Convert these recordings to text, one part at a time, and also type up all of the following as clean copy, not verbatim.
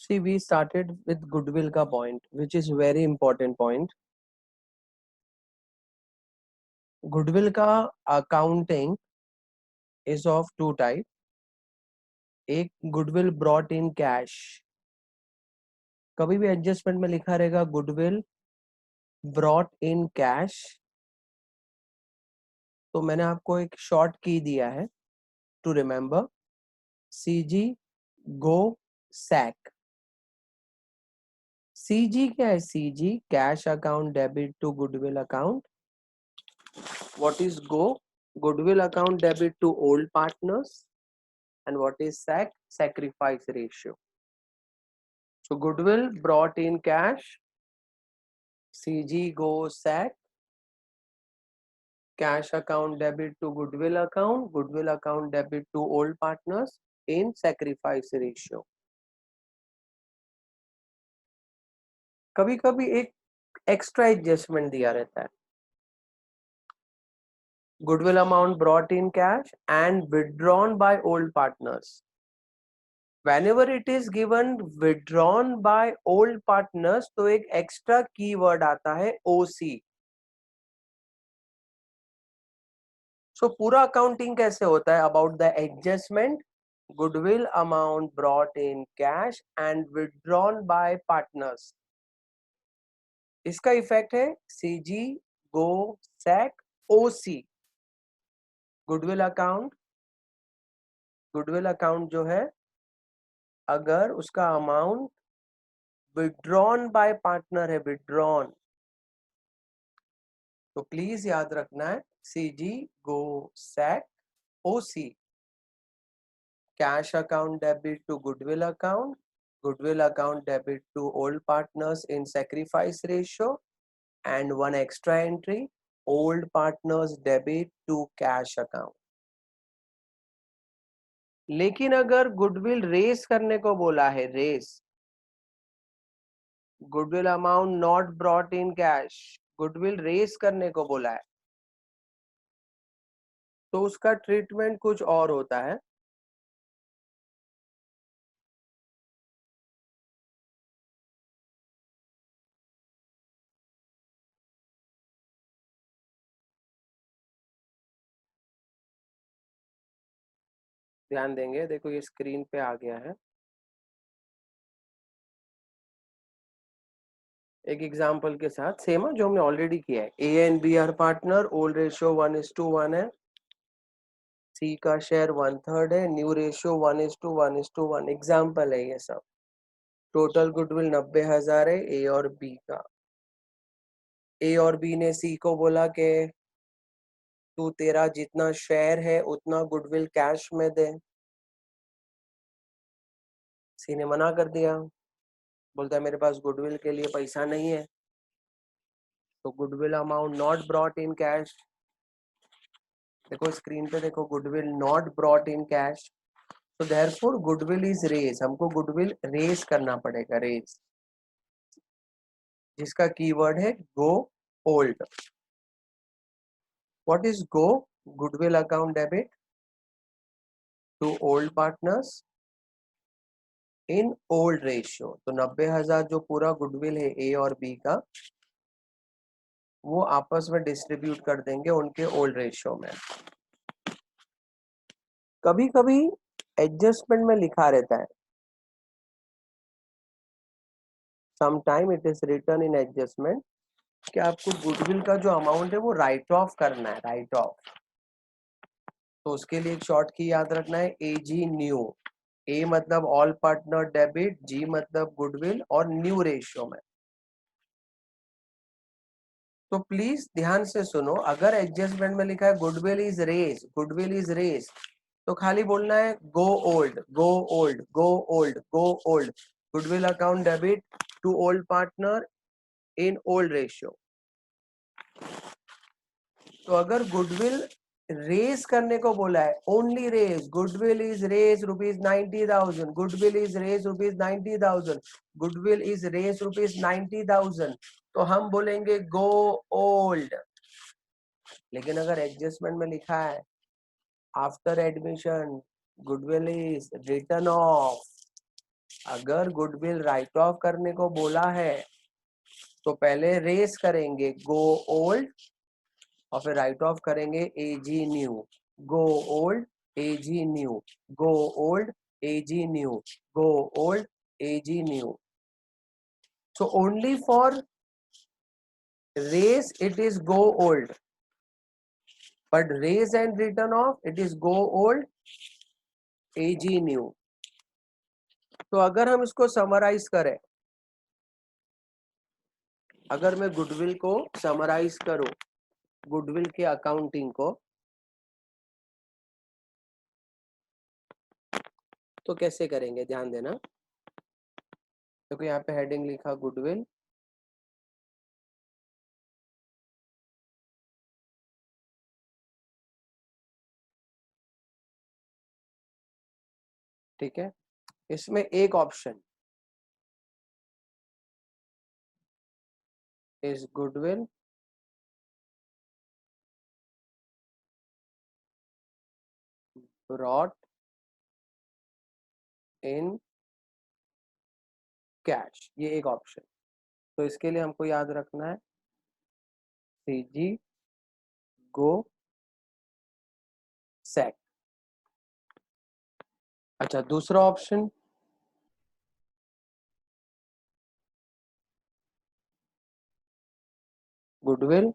See, we started with goodwill का point, which is very important point. Goodwill का accounting is of two type. एक goodwill brought in cash. कभी भी adjustment में लिखा रहेगा goodwill brought in cash. तो मैंने आपको एक short key दिया है to remember. CG go sack. CG क्या है? CG cash account debit to goodwill account. What is go? Goodwill account debit to old partners. And what is SAC? Sacrifice ratio. So goodwill brought in cash. CG goes SAC. Cash account debit to goodwill account. Goodwill account debit to old partners in sacrifice ratio. कभी कभी एक extra adjustment दिया रहता है. Goodwill amount brought in cash and withdrawn by old partners. Whenever it is given withdrawn by old partners, तो एक extra keyword आता है OC. So पूरा अकाउंटिंग कैसे होता है? About the adjustment, goodwill amount brought in cash and withdrawn bye partners. इसका effect है CG गो सैक OC. गुडविल अकाउंट जो है, अगर उसका अमाउंट विथड्रॉन बाय पार्टनर है, विथड्रॉन, तो प्लीज याद रखना है CG go sac OC. Cash account debit to goodwill account debit to old partners in sacrifice ratio, and one extra entry, old partners debit to cash account. लेकिन अगर goodwill raise करने को बोला है, raise, goodwill amount not brought in cash, goodwill raise करने को बोला है, तो उसका ट्रीटमेंट कुछ और होता है. ध्यान देंगे, देखो ये स्क्रीन पे आ गया है. एक एग्जांपल के साथ सेम है जो हमने ऑलरेडी किया है. A and B are partner, old ratio 1:1 है, सी का शेयर 1/3 है, न्यू रेशियो 1:1:1. एग्जांपल है ये सब. टोटल गुडविल 90,000 है ए और बी का. ए और बी ने सी को बोला कि तू तेरा जितना शेयर है उतना गुडविल कैश में दे. सी ने मना कर दिया, बोलता है मेरे पास गुडविल के लिए पैसा नहीं है. तो goodwill amount not brought in cash. देखो स्क्रीन पे देखो, goodwill not brought in cash. तो देयरफॉर गुडविल इज रेज. हमको गुडविल रेज करना पड़ेगा, रेज, जिसका कीवर्ड है go old. What is go? Goodwill account debit to old partners in old ratio. तो 90,000 जो पूरा गुडविल है ए और बी का, वो आपस में डिस्ट्रीब्यूट कर देंगे उनके ओल्ड रेशियो में. कभी कभी एडजस्टमेंट में लिखा रहता है, sometime it is written in adjustment, कि आपको गुडविल का जो अमाउंट है वो राइट ऑफ करना है, राइट ऑफ. तो उसके लिए एक शॉर्ट की याद रखना है, AG न्यू. ए मतलब ऑल पार्टनर डेबिट, जी मतलब गुडविल, और न्यू रेशियो में. तो प्लीज ध्यान से सुनो, अगर एडजस्टमेंट में लिखा है goodwill is raise, goodwill is raise, तो खाली बोलना है go old, go old, go old, go old. Goodwill account debit to old partner in old ratio. तो अगर गुडविल रेज करने को बोला है, only raise, goodwill is raise ₹90,000, goodwill is raise ₹90,000, goodwill is raise ₹90,000, तो हम बोलेंगे गो ओल्ड. लेकिन अगर एडजस्टमेंट में लिखा है after admission goodwill is return of, अगर गुडविल राइट ऑफ करने को बोला है तो पहले रेस करेंगे गो ओल्ड और फिर राइट ऑफ करेंगे AG new, go old AG new, go old AG new, go old AG new. So only for raise it is go old, but raise and return off it is go old ag new. तो अगर हम इसको summarise करें, अगर मैं goodwill को summarise करूं, goodwill के अकाउंटिंग को, तो कैसे करेंगे ध्यान देना. देखो यहाँ पे हेडिंग लिखा गुडविल, ठीक है. इसमें एक option is goodwill brought in cash, ये एक ऑप्शन. तो इसके लिए हमको याद रखना है सीजी गो सेट. अच्छा, दूसरा option goodwill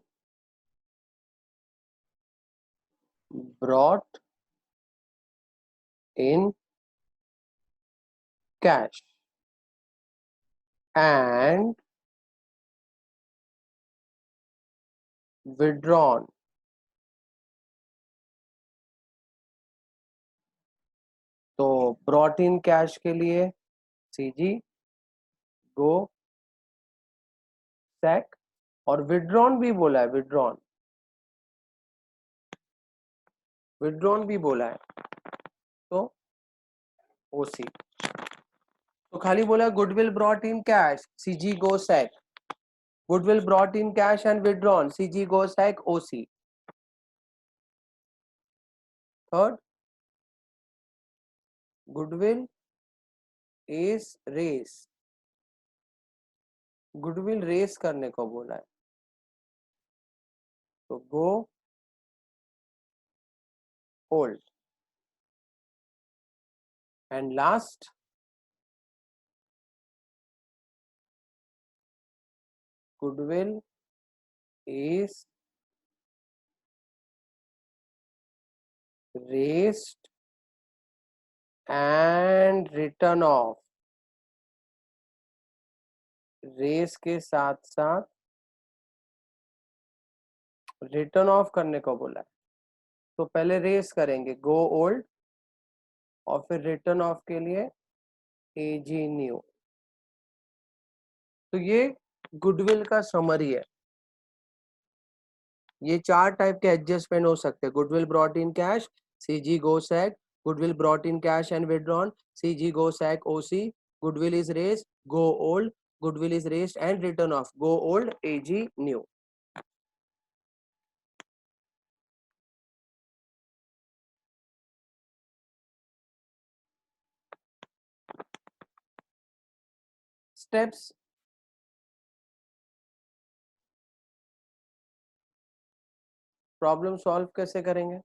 brought in cash and withdrawn. तो brought in कैश के लिए सीजी गो सेक, और withdrawn भी बोला है, withdrawn भी बोला है, तो ओसी. तो खाली बोला goodwill brought in cash CG go sac, goodwill brought in cash and withdrawn CG go sac OC. Third, goodwill is raise, goodwill raise करने को बोला है, तो go old. And last, goodwill is raised and written off. Raise के साथ साथ return of करने को बोला है. तो पहले रेस करेंगे गो ओल्ड और फिर रिटर्न ऑफ के लिए एजी न्यू. तो ये गुडविल का समरी है. ये चार टाइप के एडजस्टमेंट हो सकते हैं. Goodwill brought in cash CG go sack, goodwill brought in cash and withdrawn CG go sack OC, goodwill is raised go old, goodwill is raised and return of go old AG new. Steps, problem solve कैसे करेंगे.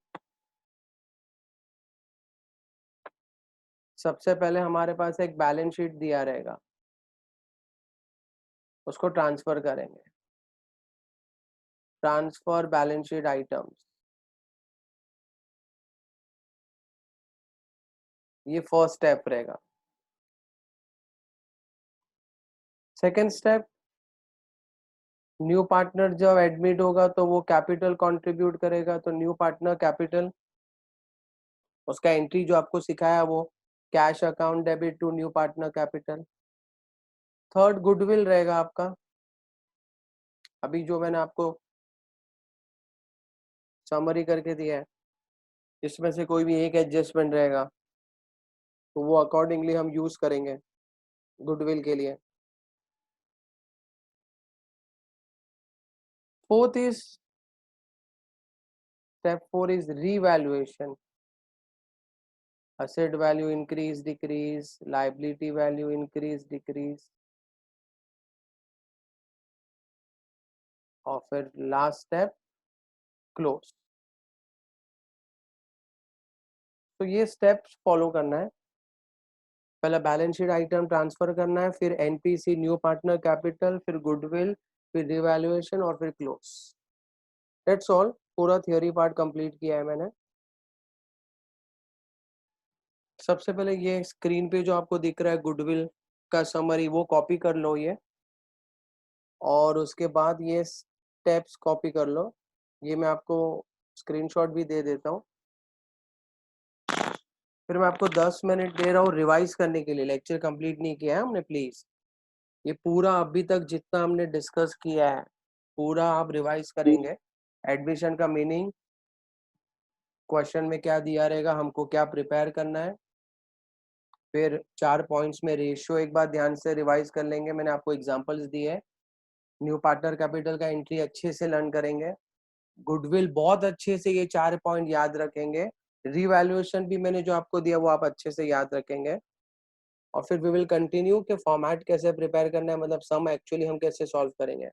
सबसे पहले हमारे पास एक balance sheet दिया रहेगा, उसको transfer करेंगे. ट्रांसफर बैलेंस शीट आइटम्स, ये फर्स्ट स्टेप रहेगा. सेकेंड स्टेप, न्यू पार्टनर जब एडमिट होगा तो वो कैपिटल कंट्रीब्यूट करेगा, तो न्यू पार्टनर कैपिटल, उसका एंट्री जो आपको सिखाया वो cash account debit to new partner capital. Third, goodwill रहेगा आपका, अभी जो मैंने आपको समरी करके दिया है इसमें से कोई भी एक एडजस्टमेंट रहेगा तो वो अकॉर्डिंगली हम यूज करेंगे गुडविल के लिए. Fourth is, step 4 is revaluation. asset value increase decrease, liability value increase decrease, और फिर लास्ट स्टेप क्लोज। तो ये स्टेप्स फॉलो करना है। पहला बैलेंस शीट आइटम ट्रांसफर करना है, फिर एनपीसी न्यू पार्टनर कैपिटल, फिर गुडविल, फिर रिवैल्यूएशन और फिर क्लोज। That's all. पूरा थियोरी पार्ट कंप्लीट किया है मैंने। सबसे पहले ये स्क्रीन पे जो आपको दिख रहा है गुडविल का समरी, वो कॉपी कर लो ये, और उसके बाद ये स्टेप्स कॉपी कर लो। ये मैं आपको स्क्रीनशॉट भी दे देता हूँ। फिर मैं आपको 10 मिनट दे रहा हूँ रिवाइज करने के लिए। लेक्चर कंप्लीट नहीं किया है हमने, प्लीज ये पूरा अभी तक जितना हमने डिस्कस किया है पूरा आप रिवाइज करेंगे। एडमिशन का मीनिंग, क्वेश्चन में क्या दिया रहेगा, हमको क्या प्रिपेयर करना है, फिर 4 पॉइंट्स में रेशियो एक बार ध्यान से रिवाइज कर लेंगे, मैंने आपको एग्जांपल्स दिए हैं। न्यू पार्टनर कैपिटल का एंट्री अच्छे से लर्न करेंगे। गुडविल बहुत अच्छे से ये 4 पॉइंट याद रखेंगे। रिवैल्यूएशन भी मैंने जो आपको दिया वो आप अच्छे से याद रखेंगे। और फिर वी विल कंटिन्यू के फॉर्मेट कैसे प्रिपेयर करना है, मतलब सम एक्चुअली हम कैसे सॉल्व करेंगे।